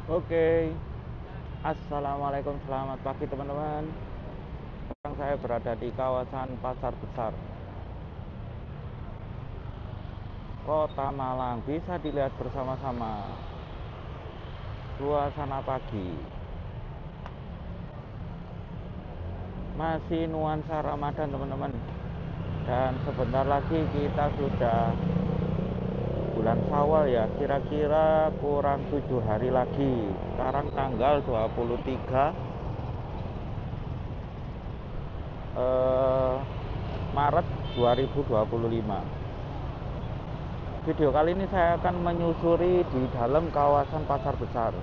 Oke, assalamualaikum, selamat pagi teman-teman. Sekarang saya berada di kawasan Pasar Besar, Kota Malang. Bisa dilihat bersama-sama suasana pagi. Masih nuansa Ramadan teman-teman. Dan sebentar lagi kita sudah bulan Syawal ya. Kira-kira kurang 7 hari lagi. Sekarang tanggal 23 Maret 2025. Video kali ini saya akan menyusuri di dalam kawasan Pasar Besar.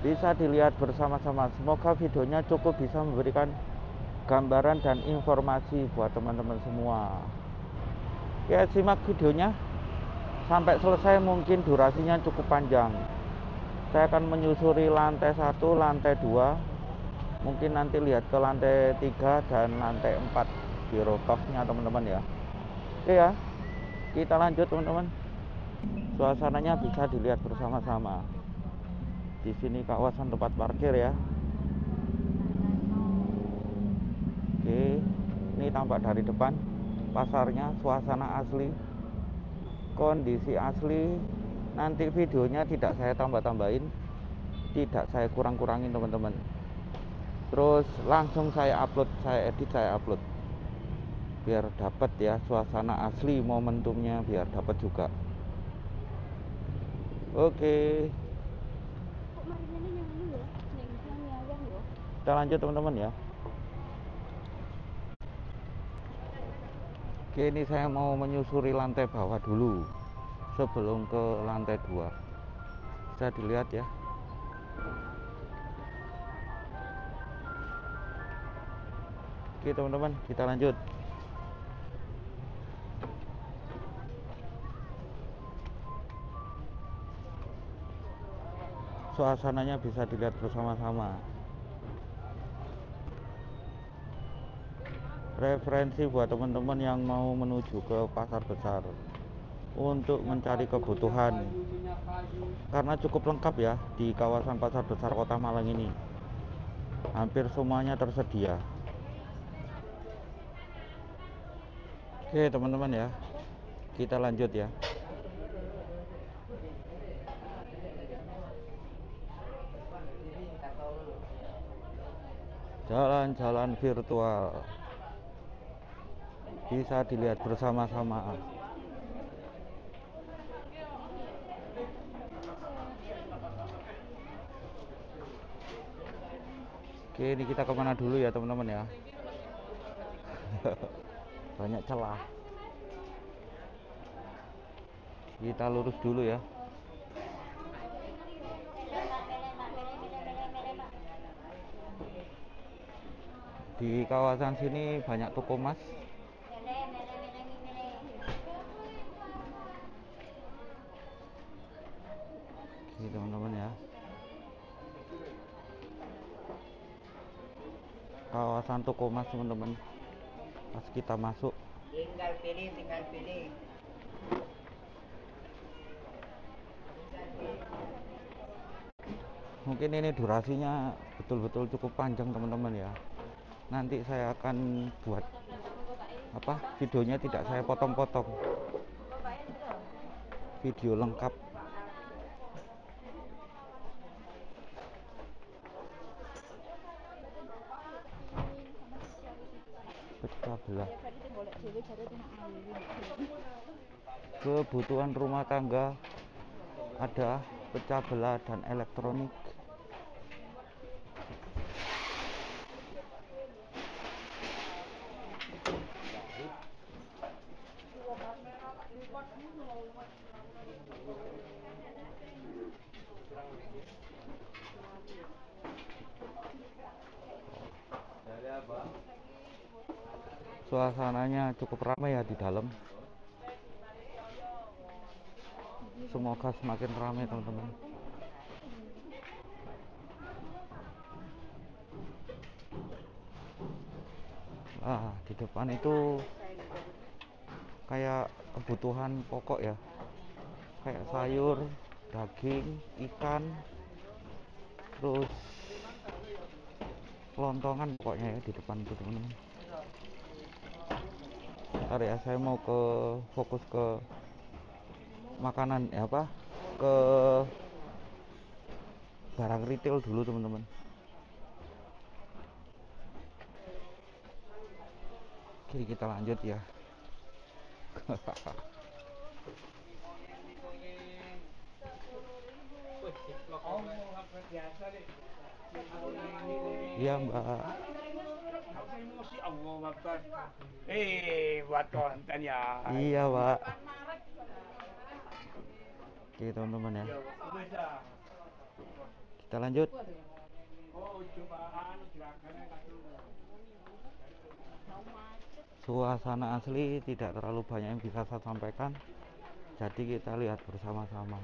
Bisa dilihat bersama-sama. Semoga videonya cukup bisa memberikan gambaran dan informasi buat teman-teman semua. Ya, simak videonya sampai selesai, mungkin durasinya cukup panjang. Saya akan menyusuri lantai 1, lantai 2. Mungkin nanti lihat ke lantai 3 dan lantai 4 di rooftopnya teman-teman ya. Oke ya, kita lanjut teman-teman. Suasananya bisa dilihat bersama-sama. Di sini kawasan tempat parkir ya. Oke, ini tampak dari depan pasarnya, suasana asli, kondisi asli. Nanti videonya tidak saya tambah-tambahin, tidak saya kurang-kurangin teman-teman. Terus langsung saya upload, saya edit, saya upload, biar dapat ya suasana asli, momentumnya biar dapat juga. Oke, kita lanjut teman-teman ya. Oke, ini saya mau menyusuri lantai bawah dulu sebelum ke lantai 2. Bisa dilihat ya. Oke teman-teman, kita lanjut. Suasananya bisa dilihat bersama-sama. Referensi buat teman-teman yang mau menuju ke pasar besar untuk mencari kebutuhan, karena cukup lengkap ya di kawasan pasar besar Kota Malang ini. Hampir semuanya tersedia. Oke teman-teman ya, kita lanjut ya. Jalan-jalan virtual bisa dilihat bersama-sama. Oke, ini kita kemana dulu ya teman-teman ya. Banyak celah. Kita lurus dulu ya. Di kawasan sini banyak toko emas. Ini teman-teman ya, kawasan toko emas teman-teman. Pas kita masuk, tinggal pilih. Mungkin ini durasinya betul-betul cukup panjang teman-teman ya. Nanti saya akan buat videonya tidak saya potong-potong, video lengkap. Pecah belah, kebutuhan rumah tangga, ada pecah belah dan elektronik. Suasananya cukup ramai ya di dalam. Semoga semakin ramai teman-teman. Di depan itu kayak kebutuhan pokok ya, kayak sayur, daging, ikan, terus kelontongan pokoknya ya di depan tuh teman-teman. Ntar ya, saya mau fokus ke makanan ya, apa, ke barang retail dulu teman-teman. Oke, kita lanjut ya. Iya Mbak. Buat konten ya. Iya Mbak. Oke teman-teman ya, kita lanjut. Suasana asli tidak terlalu banyak yang bisa saya sampaikan, jadi kita lihat bersama-sama.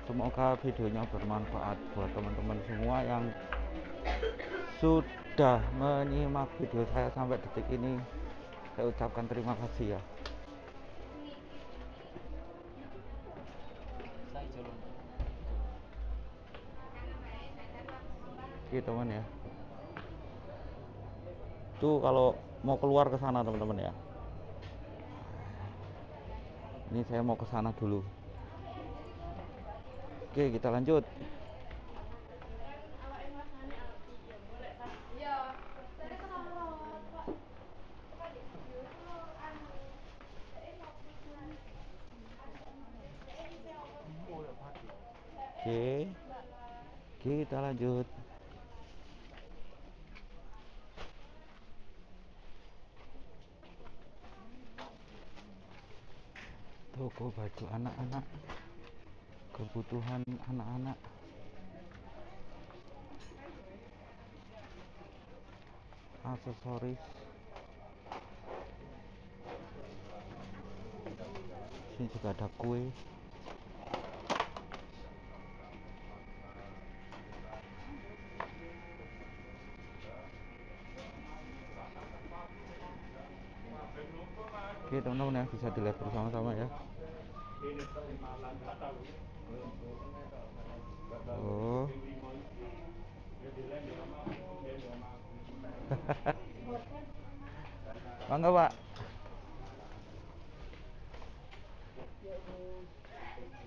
Semoga videonya bermanfaat buat teman-teman semua yang sudah menyimak video saya sampai detik ini. Saya ucapkan terima kasih ya. Oke teman ya, tuh kalau mau keluar ke sana teman-teman ya. Ini saya mau ke sana dulu. Oke, kita lanjut. Oke, kita lanjut. Toko baju anak-anak, kebutuhan anak-anak, aksesoris. Sini juga ada kue. Oke teman-teman ya, bisa dilihat bersama-sama ya. Oh. Mangga Pak.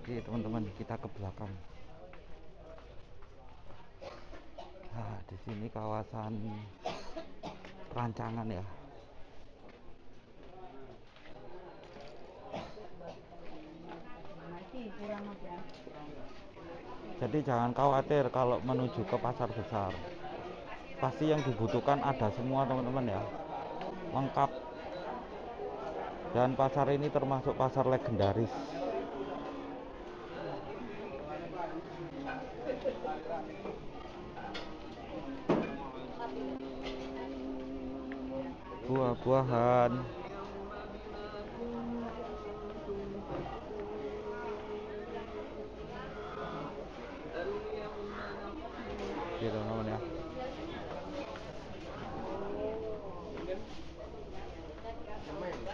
Oke teman-teman, kita ke belakang. Nah, di sini kawasan perancangan ya. Jadi jangan khawatir kalau menuju ke pasar besar. Pasti yang dibutuhkan ada semua teman-teman ya. Lengkap. Dan pasar ini termasuk pasar legendaris. Buah-buahan. Oke teman-teman ya.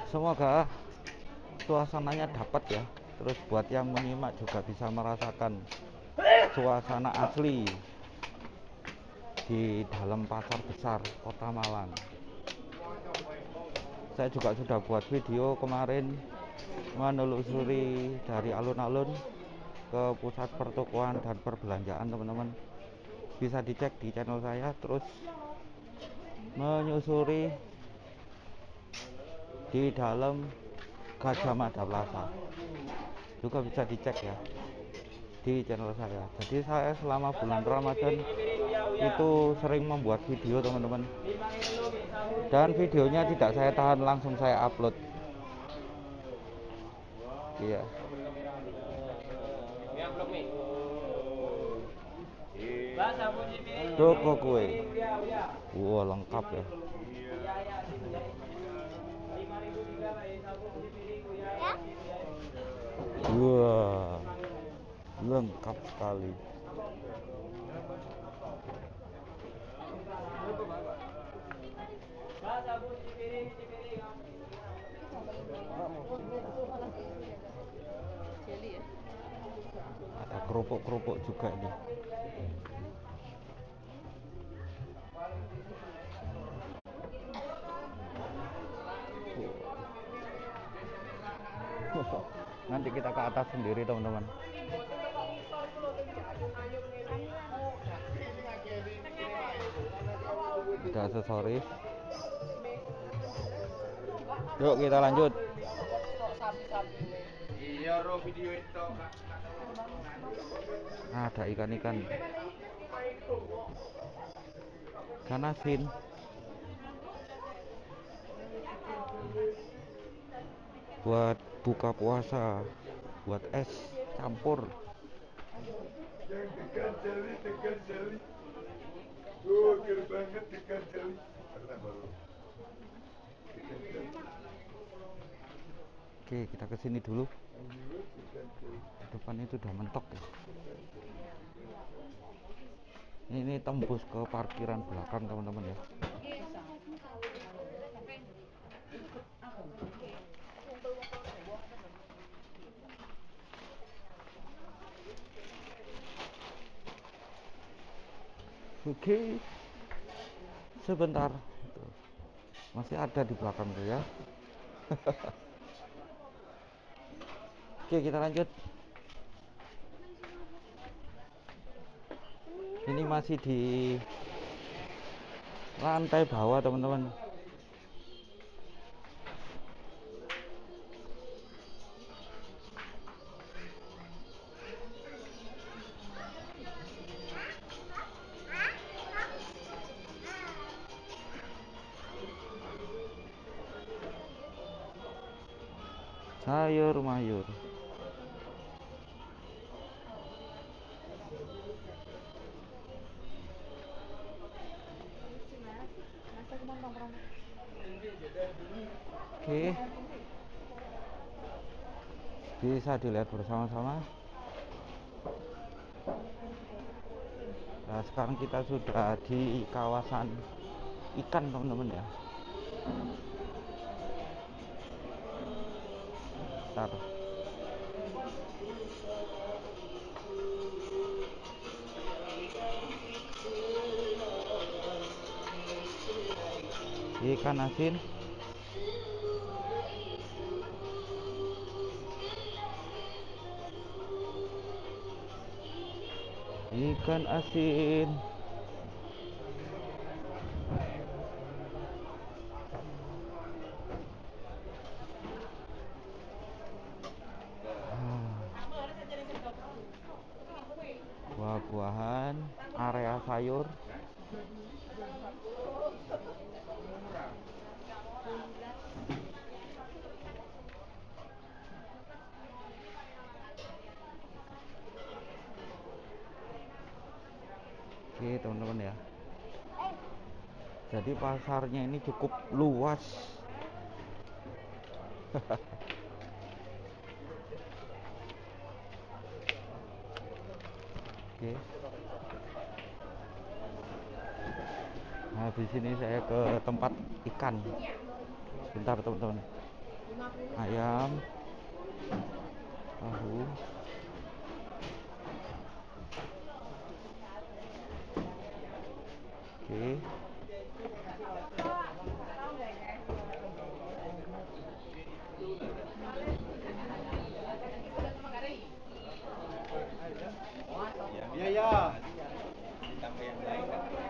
Semoga suasananya dapat ya. Terus buat yang menyimak juga bisa merasakan suasana asli di dalam pasar besar Kota Malang. Saya juga sudah buat video kemarin menelusuri dari alun-alun ke pusat pertokoan dan perbelanjaan teman-teman. Bisa dicek di channel saya. Terus menyusuri di dalam Gajah Mada Plaza juga bisa dicek ya di channel saya. Jadi saya selama bulan Ramadan itu sering membuat video teman-teman, dan videonya tidak saya tahan, langsung saya upload. Iya. Toko kue. Wah, lengkap ya. Wah, lengkap sekali. kerupuk-kerupuk juga ini. Nanti kita ke atas sendiri teman-teman. Ada aksesoris. Yuk kita lanjut. Ada ikan-ikan, ikan asin, buat buka puasa, buat es campur. Oke, kita kesini dulu. Depan itu udah mentok ya. Ini tembus ke parkiran belakang teman-teman ya. Oke, sebentar. Masih ada di belakang tuh ya. Oke, kita lanjut. Ini masih di lantai bawah teman-teman. Sayur mayur. Oke, bisa dilihat bersama-sama. Nah, sekarang kita sudah di kawasan ikan teman-teman ya. Bentar. Ikan asin, ikan asin. Buah-buahan, area sayur. Oke teman-teman ya. Jadi pasarnya ini cukup luas. Oke. Nah, di sini saya ke tempat ikan. Bentar teman-teman. Ayam, tahu. Oke.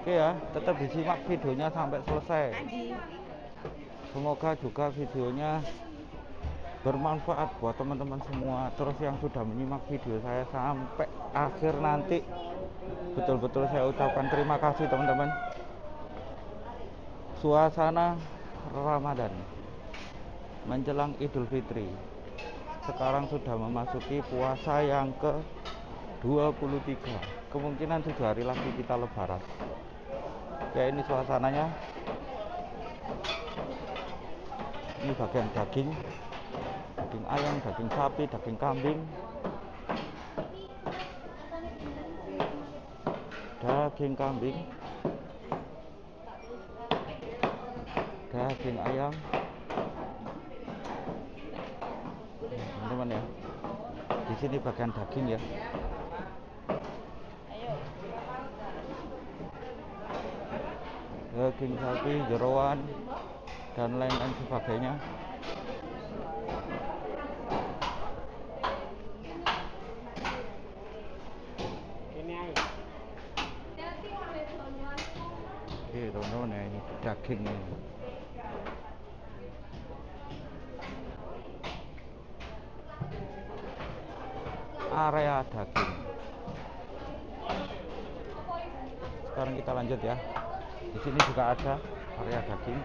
Oke ya, tetap disimak videonya sampai selesai. Semoga juga videonya bermanfaat buat teman-teman semua. Terus yang sudah menyimak video saya sampai akhir nanti, betul-betul saya ucapkan terima kasih teman-teman. Suasana Ramadan menjelang Idul Fitri. Sekarang sudah memasuki puasa yang ke-23. Kemungkinan 7 hari lagi kita lebaran. Ya, ini suasananya. Ini bagian daging ayam, daging sapi, daging kambing, daging kambing, daging ayam. Teman-teman ya, di sini bagian daging ya. daging sapi, jeroan, dan lain-lain sebagainya. Oke teman-teman ya, ini daging ini. Area daging. Sekarang kita lanjut ya. Di sini juga ada area daging.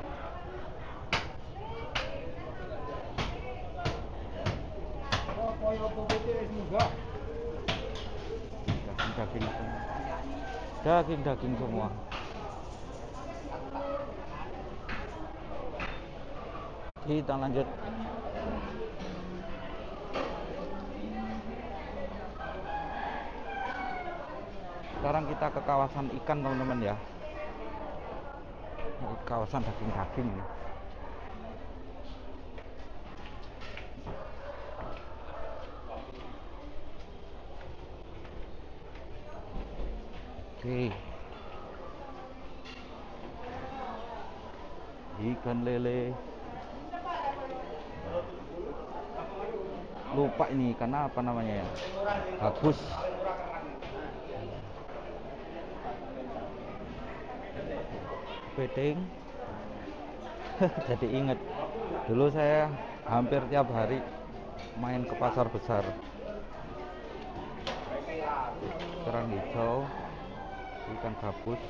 Daging semua. Kita lanjut. Sekarang kita ke kawasan ikan teman-teman ya. Kawasan daging-daging ini. Oke. Ikan lele. Lupa ini karena apa namanya ya? Bagus. Bedeng. Jadi inget dulu saya hampir tiap hari main ke pasar besar. Kerang hijau, ikan gabus,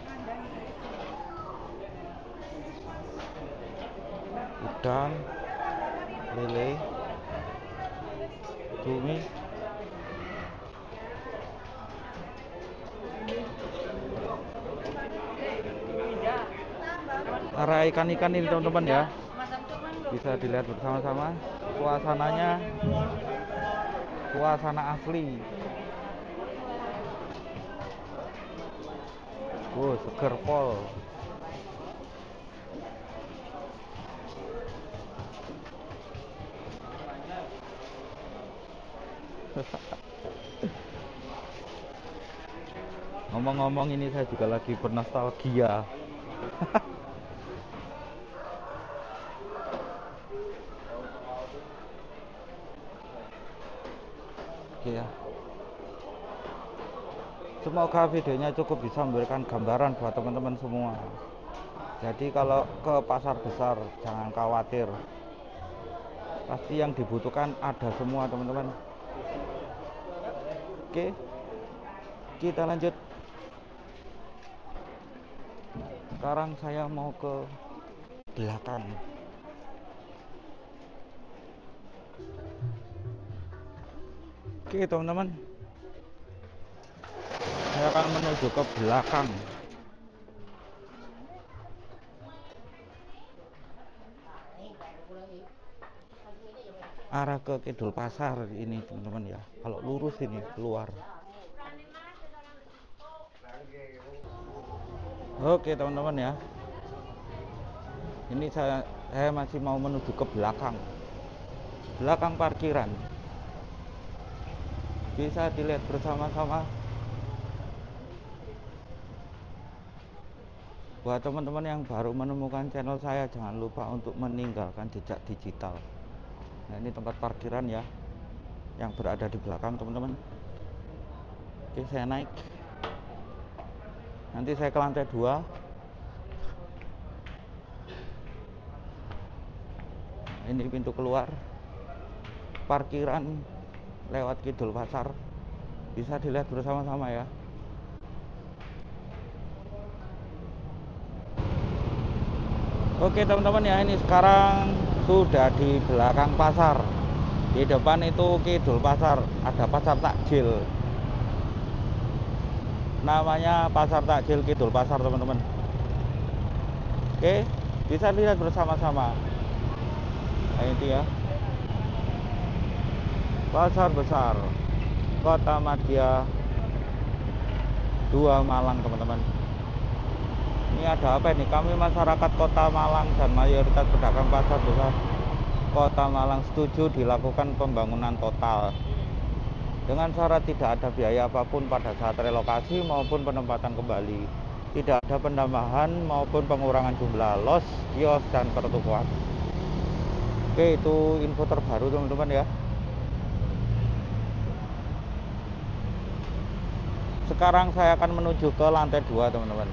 udang, lele, cumi, area ikan-ikan ini teman-teman ya, bisa dilihat bersama-sama. Suasananya suasana asli. Seger pol. Ngomong-ngomong ini saya juga lagi bernostalgia. Oke ya. Semoga videonya cukup bisa memberikan gambaran buat teman-teman semua. Jadi kalau ke pasar besar jangan khawatir. Pasti yang dibutuhkan ada semua teman-teman. Oke. Kita lanjut. Sekarang saya mau ke belakang. Oke teman-teman, saya akan menuju ke belakang. Arah ke Kidul Pasar ini teman-teman ya. Kalau lurus ini keluar. Oke teman-teman ya. Ini saya masih mau menuju ke belakang. Belakang parkiran. Bisa dilihat bersama-sama. Buat teman-teman yang baru menemukan channel saya, jangan lupa untuk meninggalkan jejak digital. Nah, ini tempat parkiran ya, yang berada di belakang teman-teman. Oke, saya naik. Nanti saya ke lantai 2. Ini pintu keluar. Parkiran lewat Kidul Pasar. Bisa dilihat bersama-sama ya. Oke teman-teman ya, ini sekarang sudah di belakang pasar. Di depan itu Kidul Pasar, ada pasar takjil. Namanya pasar takjil Kidul Pasar teman-teman. Oke, bisa lihat bersama-sama. Nah, itu ya. Pasar besar Kota Madya 2 Malang teman-teman. Ini ada apa ini? Kami masyarakat Kota Malang dan mayoritas pedagang pasar besar Kota Malang setuju dilakukan pembangunan total dengan syarat tidak ada biaya apapun pada saat relokasi maupun penempatan kembali. Tidak ada penambahan maupun pengurangan jumlah los, kios, dan pertokoan. Oke, itu info terbaru teman-teman ya. Sekarang saya akan menuju ke lantai 2 teman-teman.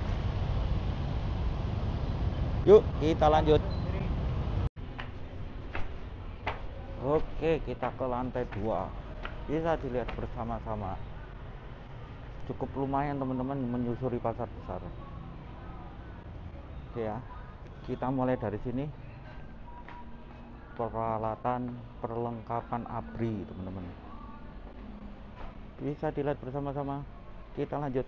Yuk kita lanjut. Oke, kita ke lantai 2. Bisa dilihat bersama-sama. Cukup lumayan teman-teman menyusuri pasar besar. Oke ya, kita mulai dari sini. Peralatan perlengkapan ABRI teman-teman. Bisa dilihat bersama-sama. Kita lanjut.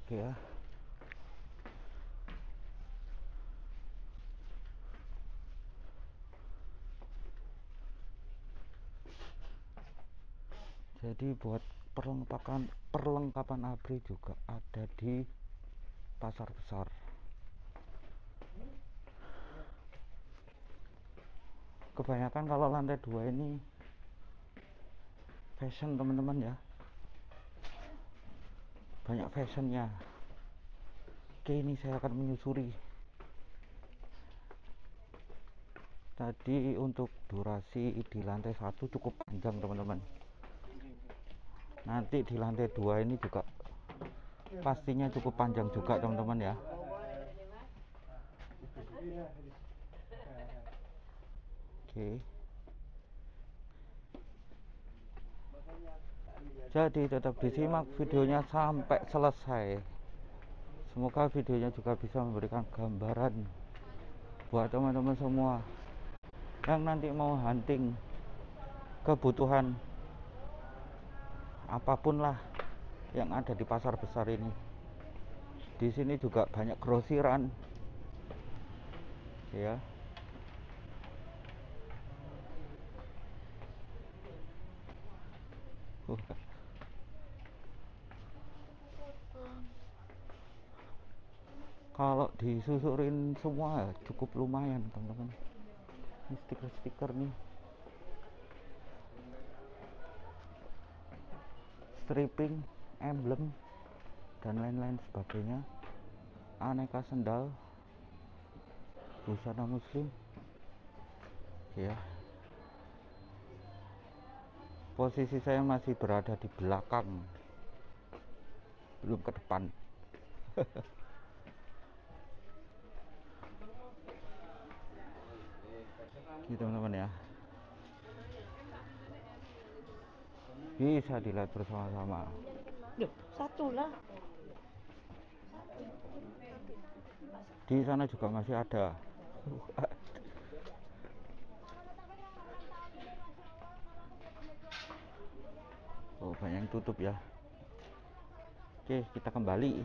Oke ya. Jadi buat perlengkapan ABRI juga ada di pasar besar. Kebanyakan kalau lantai 2 ini fashion teman-teman ya, banyak fashionnya. Oke, ini saya akan menyusuri. Tadi untuk durasi di lantai 1 cukup panjang teman-teman. Nanti di lantai 2 ini juga pastinya cukup panjang juga teman-teman ya. Oke. Jadi tetap disimak videonya sampai selesai. Semoga videonya juga bisa memberikan gambaran buat teman-teman semua yang nanti mau hunting kebutuhan apapun lah yang ada di pasar besar ini. Di sini juga banyak grosiran ya. Kalau disusurin semua cukup lumayan teman-teman. Ini stiker-stiker nih, stripping, emblem, dan lain-lain sebagainya. Aneka sendal, busana muslim ya. Posisi saya masih berada di belakang, belum ke depan. Gitu teman-teman ya. Bisa dilihat bersama-sama. Satu lah. Di sana juga masih ada. Oh, banyak yang tutup ya. Oke, kita kembali.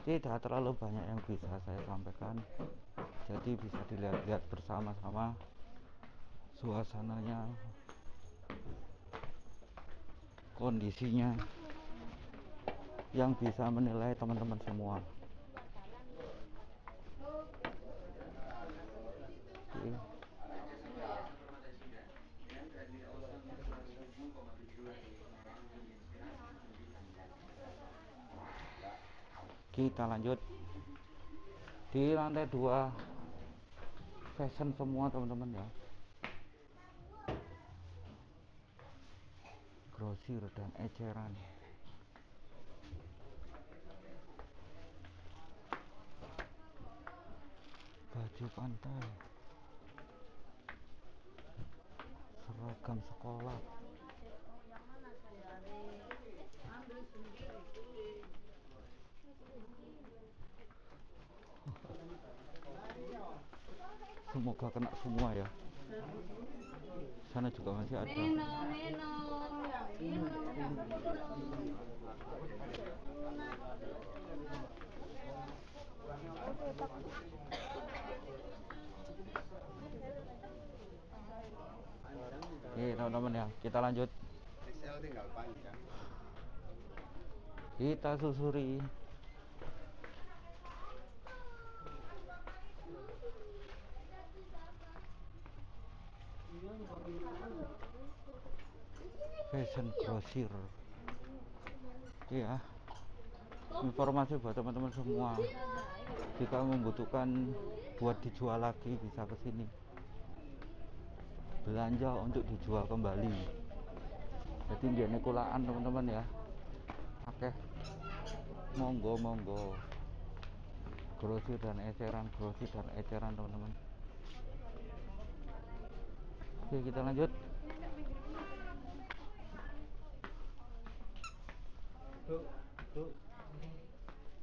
Tidak terlalu banyak yang bisa saya sampaikan, jadi bisa dilihat-lihat bersama-sama suasananya, kondisinya, yang bisa menilai teman-teman semua. Oke. Kita lanjut. Di lantai 2 fashion semua teman-teman ya. Grosir dan eceran. Baju pantai, seragam sekolah. Semoga kena semua ya. Sana juga masih ada. Oke teman-teman ya, kita lanjut. Kita susuri. Fashion grosir. Iya. Informasi buat teman-teman semua. Jika membutuhkan buat dijual lagi bisa ke sini. Belanja untuk dijual kembali. Jadi ngene kulaan teman-teman ya. Oke. Monggo. Grosir dan eceran teman-teman. Oke, kita lanjut.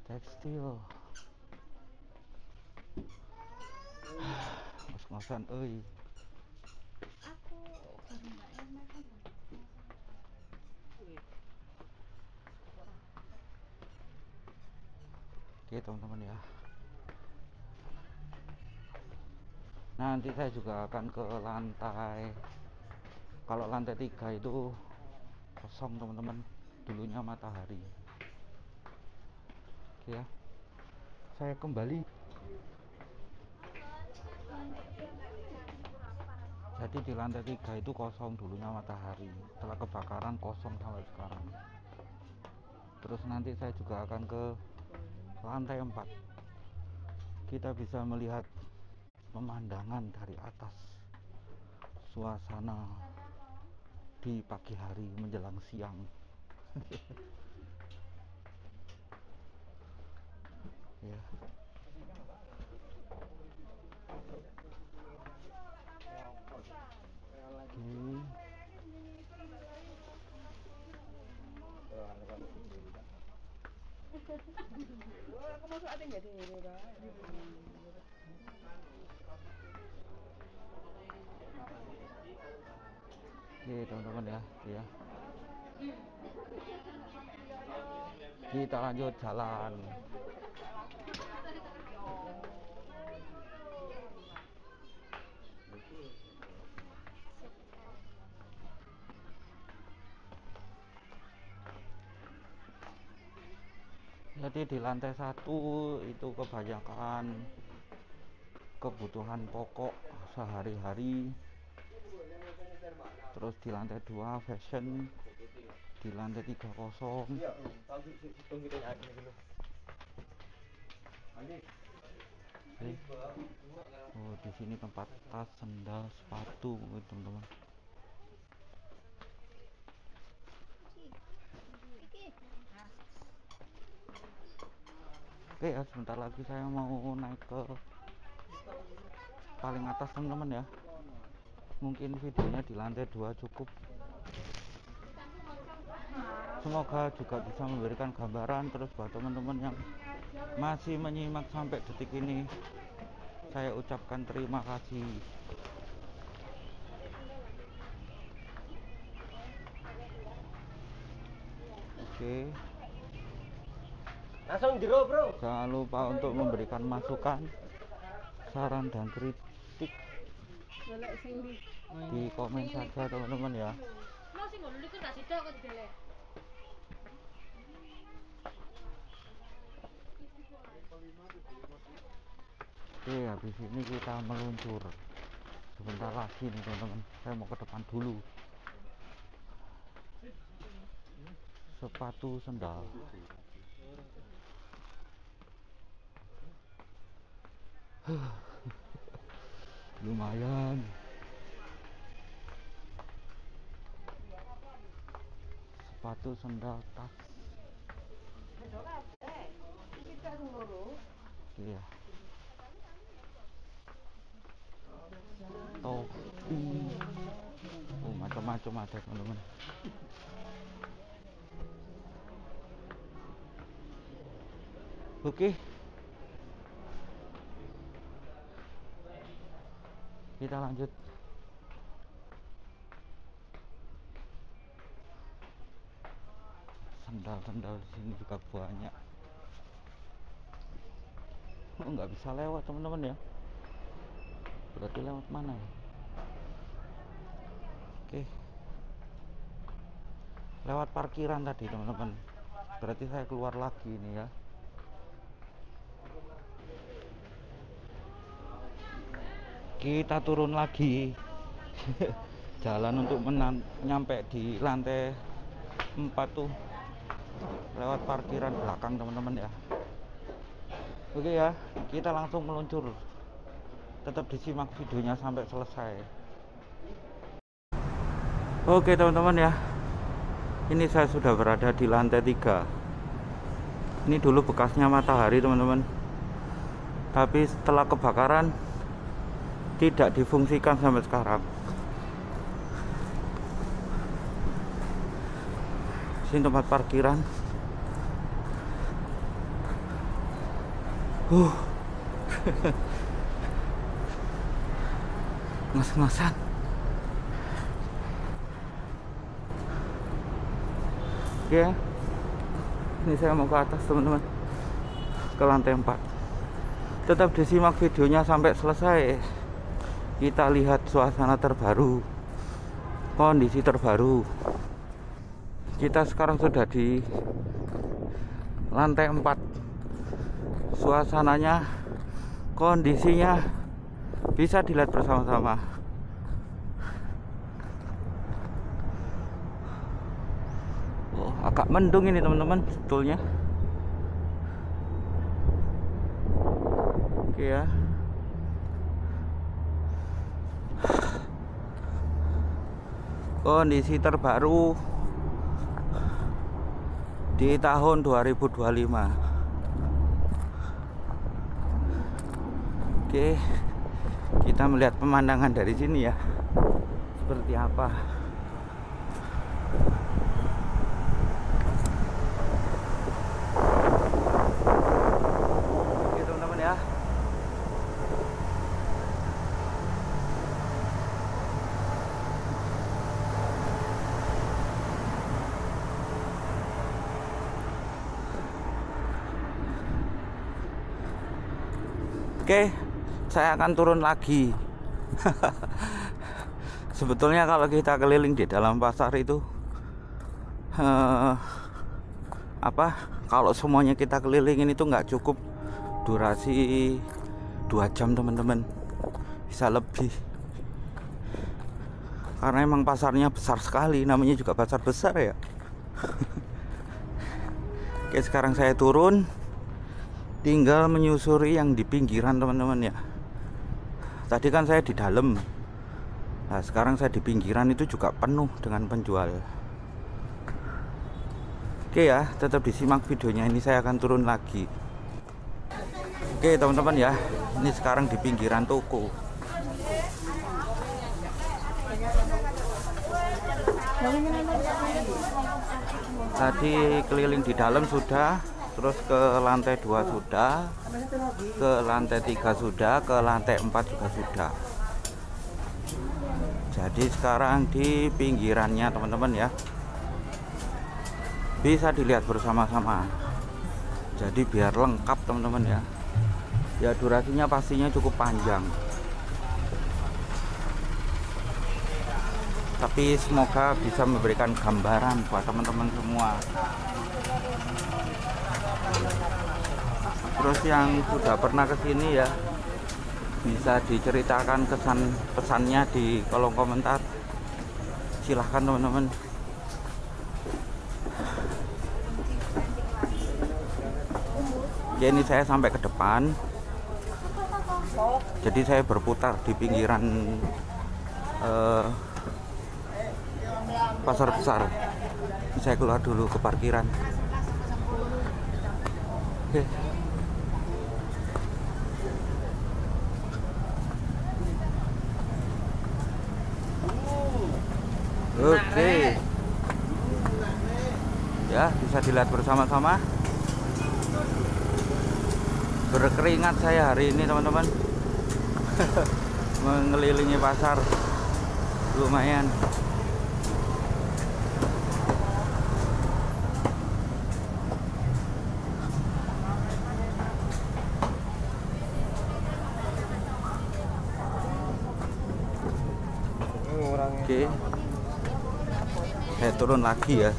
Tekstil. Ngos-ngosan euy. Oke teman-teman ya. Nanti saya juga akan ke lantai. Kalau lantai 3 itu kosong teman-teman. Dulunya matahari. Oke ya. Saya kembali. Jadi di lantai 3 itu kosong, dulunya matahari. Setelah kebakaran kosong sampai sekarang. Terus nanti saya juga akan ke lantai 4. Kita bisa melihat pemandangan dari atas. Suasana di pagi hari menjelang siang. Ya. Oke teman-teman ya. Kita lanjut jalan. Jadi di lantai 1 itu kebanyakan kebutuhan pokok sehari-hari. Terus di lantai 2 fashion, di lantai 3 kosong. Oh, di sini tempat tas, sendal, sepatu, teman-teman. Oke ya, sebentar lagi saya mau naik ke paling atas teman-teman ya. Mungkin videonya di lantai 2 cukup. Semoga juga bisa memberikan gambaran. Terus buat teman-teman yang masih menyimak sampai detik ini, saya ucapkan terima kasih. Oke. Langsung jero, Bro. Jangan lupa untuk memberikan masukan, saran dan kritik di komen saja teman-teman ya. Oke, habis ini kita meluncur. Sebentar lagi nih teman-teman, saya mau ke depan dulu. Sepatu sendal. Lumayan. Sepatu sendal tas. Iya. Topi. Oh, macam-macam ada teman-teman. Oke. Kita lanjut. Sendal-sendal di sini juga banyak. Oh, nggak bisa lewat teman-teman ya. Berarti lewat mana ya? Oke. lewat parkiran tadi teman-teman. Berarti saya keluar lagi ini ya. Kita turun lagi. Jalan untuk nyampe di lantai 4 tuh lewat parkiran belakang teman-teman ya. Oke ya, kita langsung meluncur. Tetap disimak videonya sampai selesai. Oke teman-teman ya, ini saya sudah berada di lantai 3. Ini dulu bekasnya Matahari teman-teman, tapi setelah kebakaran tidak difungsikan sampai sekarang. Sini tempat parkiran. Ngas-ngasan. Oke, ini saya mau ke atas teman-teman, ke lantai 4. Tetap disimak videonya sampai selesai. Kita lihat suasana terbaru, kondisi terbaru. Kita sekarang sudah di lantai 4. Suasananya, kondisinya bisa dilihat bersama-sama. Agak mendung ini teman-teman sebetulnya. Oke ya. Kondisi terbaru di tahun 2025. Oke, kita melihat pemandangan dari sini ya, seperti apa. Oke teman-teman ya. Oke, saya akan turun lagi. Sebetulnya kalau kita keliling di dalam pasar itu kalau semuanya kita kelilingin itu nggak cukup durasi 2 jam teman-teman, bisa lebih, karena emang pasarnya besar sekali, namanya juga pasar besar ya. Oke, sekarang saya turun, tinggal menyusuri yang di pinggiran teman-teman ya. Tadi kan saya di dalam, nah sekarang saya di pinggiran, itu juga penuh dengan penjual. Oke ya, tetap disimak videonya. Ini saya akan turun lagi. Oke teman-teman ya, ini sekarang di pinggiran toko. Tadi keliling di dalam sudah, terus ke lantai 2 sudah, ke lantai 3 sudah, ke lantai 4 juga sudah. Jadi sekarang di pinggirannya teman-teman ya, bisa dilihat bersama-sama. Jadi biar lengkap teman-teman ya. Ya durasinya pastinya cukup panjang, tapi semoga bisa memberikan gambaran buat teman-teman semua. Terus yang sudah pernah kesini ya, bisa diceritakan kesan pesannya di kolom komentar. Silahkan teman-teman. Ya, ini saya sampai ke depan, jadi saya berputar di pinggiran pasar besar. Saya keluar dulu ke parkiran. Oke. Oke. Ya, bisa dilihat bersama-sama. Berkeringat saya hari ini teman-teman. Mengelilingi pasar lumayan. Oke, saya turun lagi ya.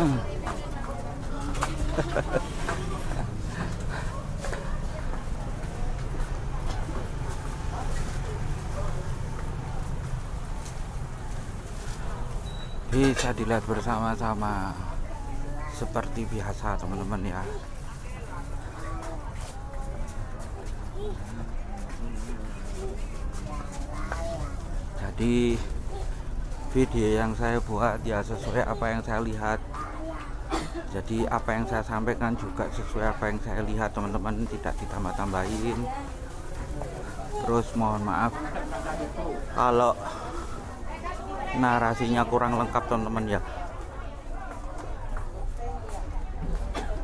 Bisa dilihat bersama-sama seperti biasa teman-teman ya. Jadi video yang saya buat ya sesuai apa yang saya lihat. Jadi apa yang saya sampaikan juga sesuai apa yang saya lihat teman-teman, tidak ditambah-tambahin. Terus mohon maaf kalau narasinya kurang lengkap teman-teman ya.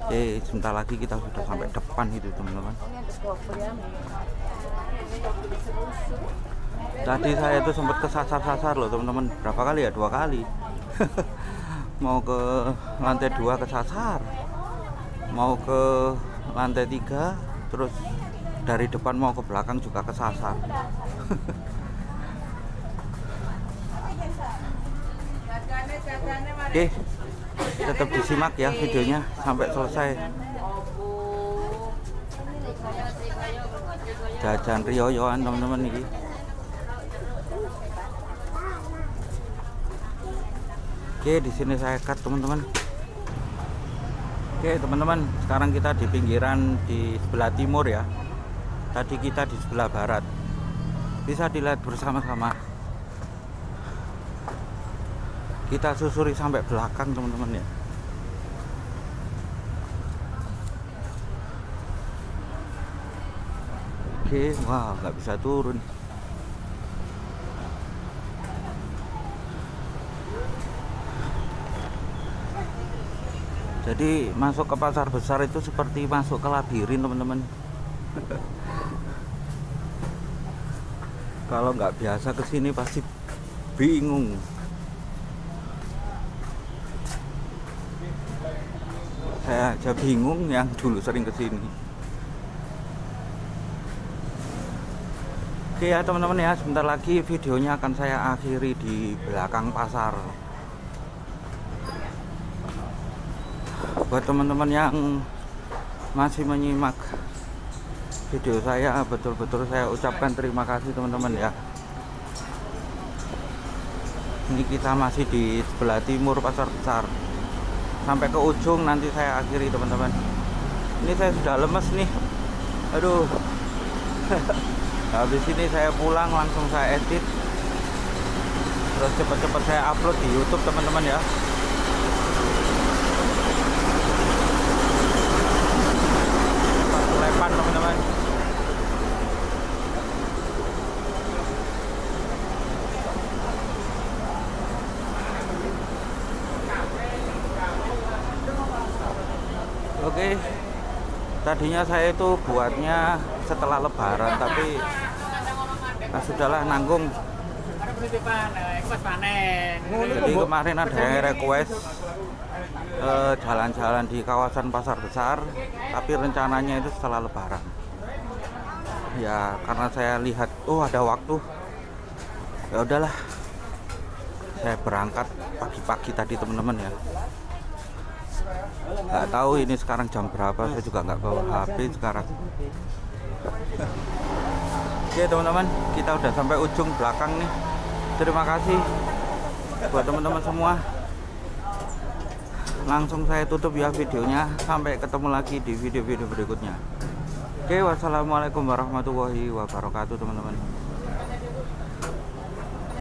Oke, sebentar lagi kita sudah sampai depan itu teman-teman. Tadi saya itu sempat kesasar-sasar loh teman-teman. Berapa kali ya? 2 kali. Mau ke lantai 2 kesasar, mau ke lantai 3, terus dari depan mau ke belakang juga kesasar. Oke, tetap disimak ya videonya sampai selesai. Jajan riyoyoan teman-teman ini. Oke, di sini saya cut teman-teman. Oke teman-teman, sekarang kita di pinggiran di sebelah timur ya. Tadi kita di sebelah barat. Bisa dilihat bersama-sama. Kita susuri sampai belakang teman-teman ya. Oke, wah nggak bisa turun. Jadi masuk ke pasar besar itu seperti masuk ke labirin teman-teman. Kalau nggak biasa kesini pasti bingung. Saya aja bingung yang dulu sering kesini. Oke ya teman-teman ya, sebentar lagi videonya akan saya akhiri di belakang pasar. Buat teman-teman yang masih menyimak video saya, betul-betul saya ucapkan terima kasih teman-teman ya. Ini kita masih di sebelah timur pasar besar. Sampai ke ujung nanti saya akhiri teman-teman. Ini saya sudah lemes nih. Aduh. Habis ini saya pulang langsung saya edit. Terus cepat-cepat saya upload di YouTube teman-teman ya. Lepan teman-teman. Oke, tadinya saya itu buatnya setelah lebaran, tapi sudahlah nanggung. Jadi kemarin ada yang request jalan-jalan di kawasan pasar besar, tapi rencananya itu setelah lebaran. Ya karena saya lihat, oh ada waktu, ya udahlah, saya berangkat pagi-pagi tadi teman-teman ya. Nggak tahu ini sekarang jam berapa, saya juga nggak bawa HP sekarang. Oke teman-teman, kita udah sampai ujung belakang nih. Terima kasih buat teman-teman semua. Langsung saya tutup ya videonya. Sampai ketemu lagi di video-video berikutnya. Oke, wassalamualaikum warahmatullahi wabarakatuh teman-teman.